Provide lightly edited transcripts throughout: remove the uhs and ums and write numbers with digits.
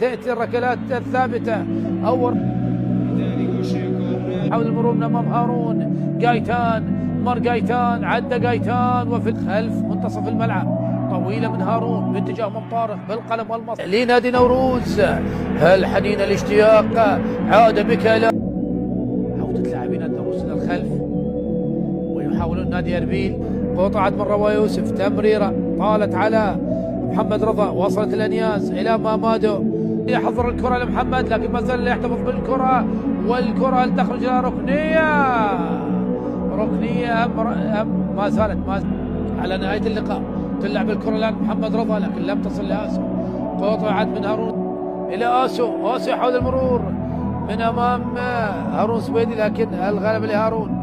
تأتي الركلات الثابتة أول حول المرور من أمام هارون. قايتان مر قايتان، عدى قايتان، وفي الخلف منتصف الملعب طويلة من هارون باتجاه أمام طارق بالقلم والمصر لنادي نوروز. الحنين الاشتياق عاد بك إلى عودة لاعبين نوروز إلى الخلف ويحاولون نادي أربيل. قطعت من روا يوسف، تمريرة طالت على محمد رضا، وصلت الأنياز إلى مامادو، يحضر الكرة لمحمد لكن ما زال يحتفظ بالكرة، والكرة تخرج إلى ركنية ما زالت على نهاية اللقاء. تلعب الكرة الآن محمد رضا لكن لم تصل لآسو. قطعت من هارون إلى آسو يحاول المرور من أمام هارون سويدي لكن الغالب لهارون.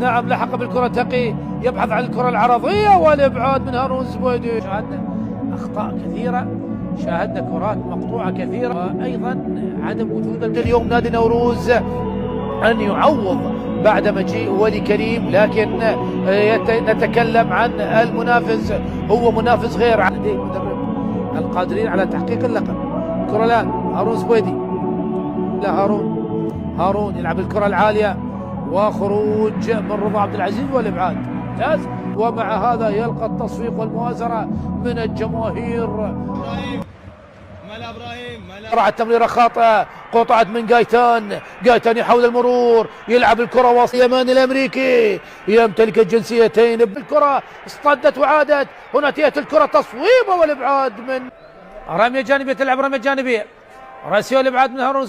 نعم لحق بالكرة تقي، يبحث عن الكرة العرضية والإبعاد من هارون سويدي. شاهدنا أخطاء كثيرة، شاهدنا كرات مقطوعة كثيرة، وأيضا عدم وجود اليوم نادي نوروز أن يعوض بعد مجيء ولي كريم، لكن نتكلم عن المنافس، هو منافس غير عادي، مدرب القادرين على تحقيق اللقب. الكرة الآن هارون سويدي، لا هارون يلعب الكرة العالية وخروج من رضا عبد العزيز والإبعاد ممتاز، ومع هذا يلقى التصفيق والمؤازرة من الجماهير. رعى التمريرة خاطئة، قطعت من قايتان يحاول المرور، يلعب الكرة وسط يماني الأمريكي يمتلك الجنسيتين بالكرة، اصطدت وعادت، هنا تأتي الكرة تصويبة والإبعاد من رمية جانبية، تلعب رمية جانبية راسية والإبعاد من هارون